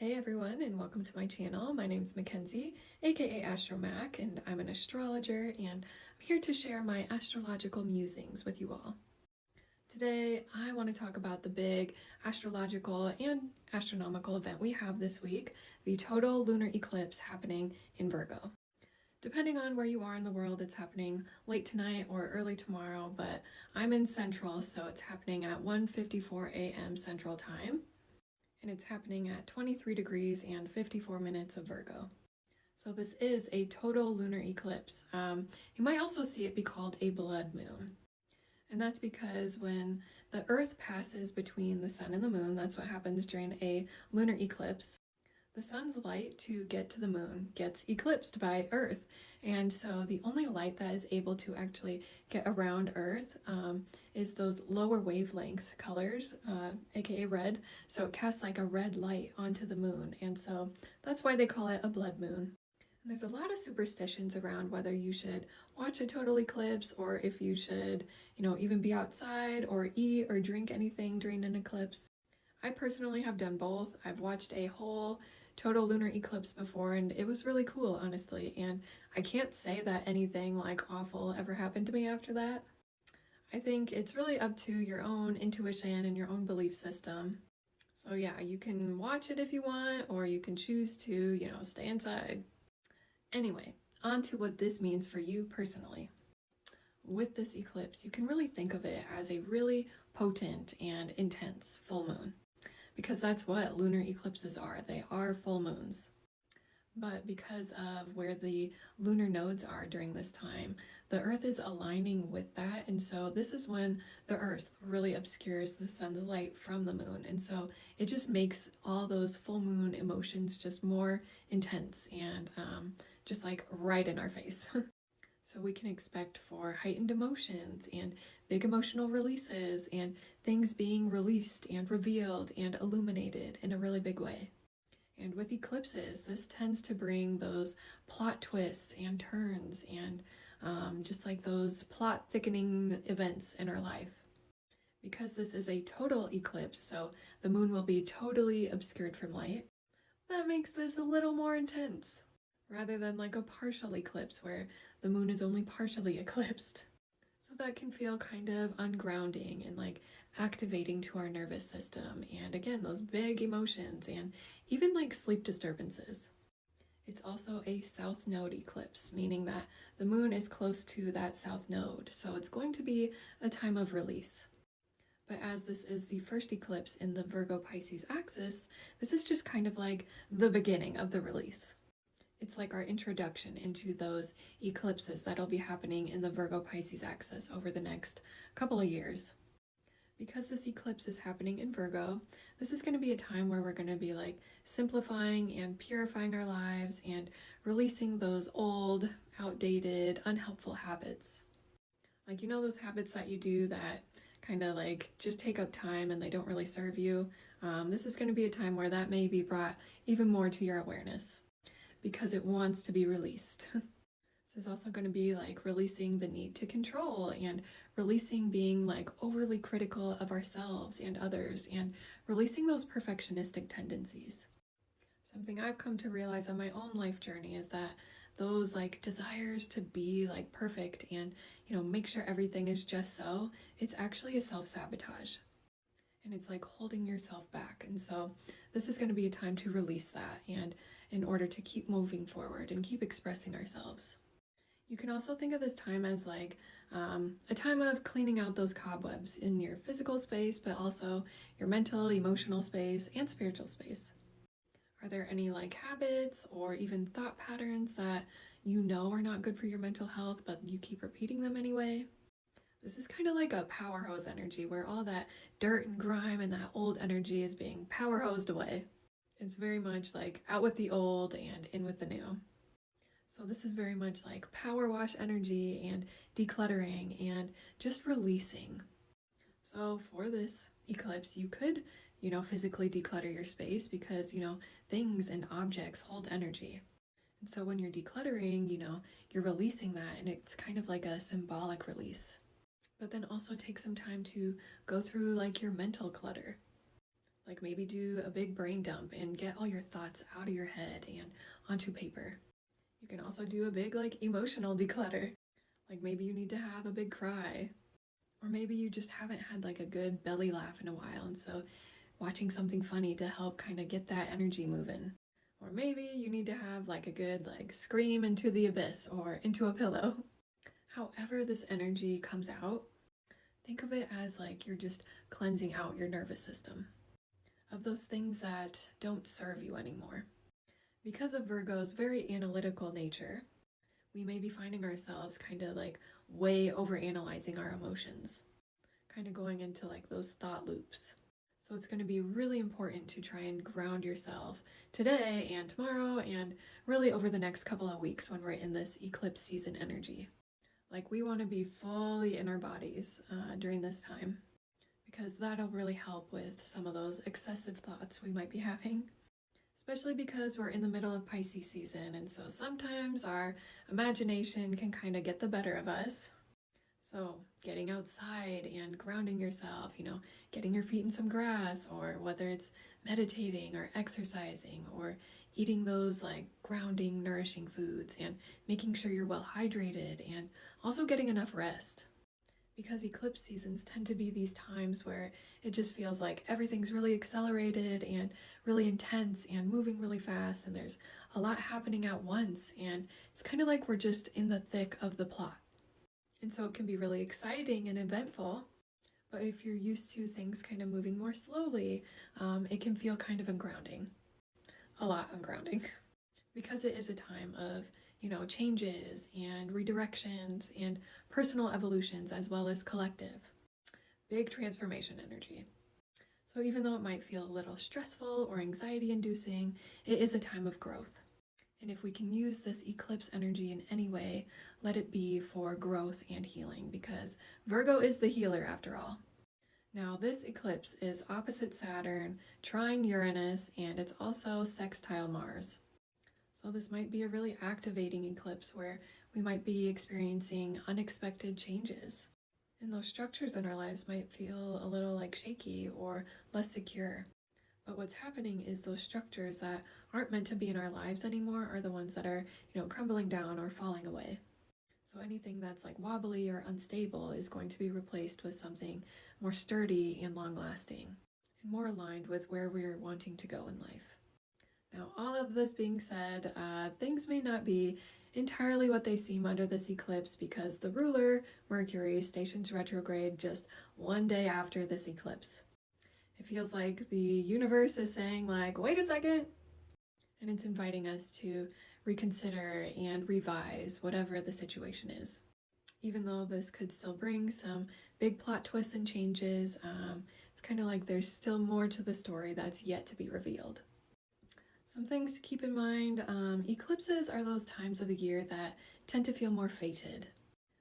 Hey everyone, and welcome to my channel. My name is Mackenzie, aka AstroMac, and I'm an astrologer, and I'm here to share my astrological musings with you all. Today, I want to talk about the big astrological and astronomical event we have this week, the total lunar eclipse happening in Virgo. Depending on where you are in the world, it's happening late tonight or early tomorrow, but I'm in Central, so it's happening at 1:54 a.m. Central Time. And it's happening at 23 degrees and 54 minutes of Virgo. So this is a total lunar eclipse. You might also see it be called a blood moon. And that's because when the Earth passes between the sun and the moon, that's what happens during a lunar eclipse, the sun's light to get to the moon gets eclipsed by Earth. And so the only light that is able to actually get around Earth is those lower wavelength colors, aka red. So it casts like a red light onto the moon. And so that's why they call it a blood moon. And there's a lot of superstitions around whether you should watch a total eclipse or if you should, even be outside or eat or drink anything during an eclipse. I personally have done both. I've watched a whole total lunar eclipse before and it was really cool, honestly, and I can't say that anything like awful ever happened to me after that. I think it's really up to your own intuition and your own belief system. So yeah, you can watch it if you want, or you can choose to, stay inside. Anyway, on to what this means for you personally. With this eclipse, you can really think of it as a really potent and intense full moon, because that's what lunar eclipses are. They are full moons. But because of where the lunar nodes are during this time, the Earth is aligning with that. And so this is when the Earth really obscures the sun's light from the moon. And so it just makes all those full moon emotions just more intense and just like right in our face. So we can expect for heightened emotions and big emotional releases and things being released and revealed and illuminated in a really big way. And with eclipses, this tends to bring those plot twists and turns and just like those plot thickening events in our life. Because this is a total eclipse, so the moon will be totally obscured from light, that makes this a little more intense, rather than like a partial eclipse where the moon is only partially eclipsed. So that can feel kind of ungrounding and like activating to our nervous system, and again, those big emotions and even like sleep disturbances. It's also a south node eclipse, meaning that the moon is close to that south node, so it's going to be a time of release. But as this is the first eclipse in the Virgo Pisces axis, this is just kind of like the beginning of the release. It's like our introduction into those eclipses that'll be happening in the Virgo Pisces axis over the next couple of years. Because this eclipse is happening in Virgo, this is going to be a time where we're going to be like simplifying and purifying our lives and releasing those old, outdated, unhelpful habits. Like, those habits that you do that kind of like just take up time and they don't really serve you. This is going to be a time where that may be brought even more to your awareness, because it wants to be released. This is also going to be like releasing the need to control and releasing being like overly critical of ourselves and others and releasing those perfectionistic tendencies. Something I've come to realize on my own life journey is that those like desires to be like perfect and, make sure everything is just so, it's actually a self-sabotage. And it's like holding yourself back. And so this is going to be a time to release that, and in order to keep moving forward and keep expressing ourselves. You can also think of this time as like a time of cleaning out those cobwebs in your physical space, but also your mental, emotional space, and spiritual space. Are there any like habits or even thought patterns that are not good for your mental health, but you keep repeating them anyway? This is kind of like a power hose energy where all that dirt and grime and that old energy is being power hosed away. It's very much like out with the old and in with the new. So this is very much like power wash energy and decluttering and just releasing. So for this eclipse, you could, physically declutter your space because, things and objects hold energy. And so when you're decluttering, you're releasing that, and it's kind of like a symbolic release. But then also take some time to go through like your mental clutter. Like maybe do a big brain dump and get all your thoughts out of your head and onto paper. You can also do a big like emotional declutter. Like maybe you need to have a big cry. Or maybe you just haven't had like a good belly laugh in a while, and so watching something funny to help kind of get that energy moving. Or maybe you need to have like a good like scream into the abyss or into a pillow. However this energy comes out, think of it as like you're just cleansing out your nervous system of those things that don't serve you anymore. Because of Virgo's very analytical nature, we may be finding ourselves kind of like way over analyzing our emotions, kind of going into like those thought loops. So it's going to be really important to try and ground yourself today and tomorrow and really over the next couple of weeks when we're in this eclipse season energy. Like we want to be fully in our bodies during this time, because that'll really help with some of those excessive thoughts we might be having. Especially because we're in the middle of Pisces season, and so sometimes our imagination can kind of get the better of us. So getting outside and grounding yourself, getting your feet in some grass, or whether it's meditating or exercising or eating those like grounding, nourishing foods and making sure you're well hydrated and also getting enough rest. Because eclipse seasons tend to be these times where it just feels like everything's really accelerated and really intense and moving really fast, and there's a lot happening at once, and it's kind of like we're just in the thick of the plot. And so it can be really exciting and eventful, but if you're used to things kind of moving more slowly, it can feel kind of ungrounding. A lot ungrounding. Because it is a time of, changes and redirections and personal evolutions as well as collective. Big transformation energy. So even though it might feel a little stressful or anxiety inducing, it is a time of growth. And if we can use this eclipse energy in any way, let it be for growth and healing, because Virgo is the healer after all. Now, this eclipse is opposite Saturn, trine Uranus, and it's also sextile Mars. So this might be a really activating eclipse where we might be experiencing unexpected changes. And those structures in our lives might feel a little like shaky or less secure. But what's happening is those structures that aren't meant to be in our lives anymore are the ones that are, crumbling down or falling away. So anything that's like wobbly or unstable is going to be replaced with something more sturdy and long-lasting, and more aligned with where we're wanting to go in life. Now, all of this being said, things may not be entirely what they seem under this eclipse, because the ruler, Mercury, stations retrograde just one day after this eclipse. It feels like the universe is saying like, wait a second, and it's inviting us to reconsider and revise whatever the situation is. Even though this could still bring some big plot twists and changes, it's kind of like there's still more to the story that's yet to be revealed. Some things to keep in mind, eclipses are those times of the year that tend to feel more fated,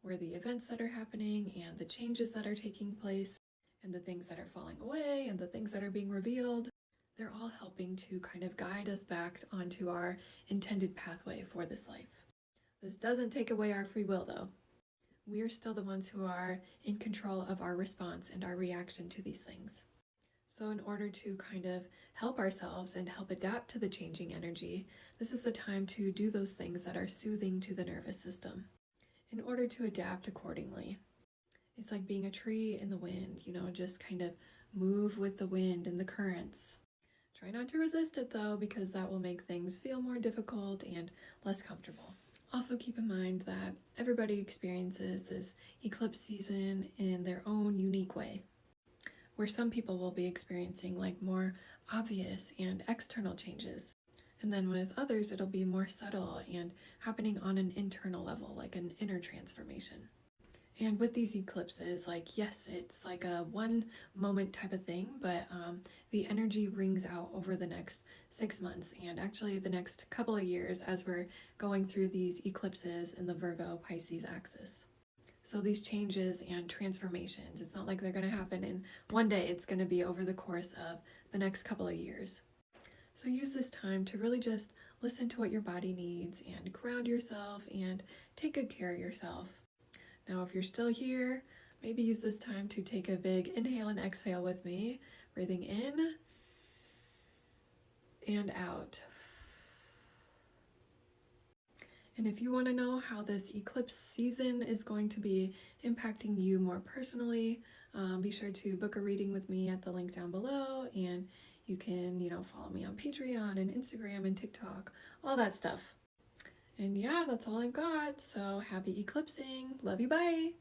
where the events that are happening and the changes that are taking place and the things that are falling away and the things that are being revealed, they're all helping to kind of guide us back onto our intended pathway for this life. This doesn't take away our free will though. We are still the ones who are in control of our response and our reaction to these things. So in order to kind of help ourselves and help adapt to the changing energy, this is the time to do those things that are soothing to the nervous system in order to adapt accordingly. It's like being a tree in the wind, just kind of move with the wind and the currents. Try not to resist it though, because that will make things feel more difficult and less comfortable. Also keep in mind that everybody experiences this eclipse season in their own unique way, where some people will be experiencing like more obvious and external changes. And then with others, it'll be more subtle and happening on an internal level, like an inner transformation. And with these eclipses, yes, it's like a one moment type of thing, but the energy rings out over the next 6 months and actually the next couple of years as we're going through these eclipses in the Virgo-Pisces axis. So these changes and transformations, it's not like they're going to happen in one day. It's going to be over the course of the next couple of years. So use this time to really just listen to what your body needs and ground yourself and take good care of yourself. Now, if you're still here, maybe use this time to take a big inhale and exhale with me, breathing in and out. And if you want to know how this eclipse season is going to be impacting you more personally, be sure to book a reading with me at the link down below, and you can, follow me on Patreon and Instagram and TikTok, all that stuff. And yeah, that's all I've got. So happy eclipsing. Love you. Bye.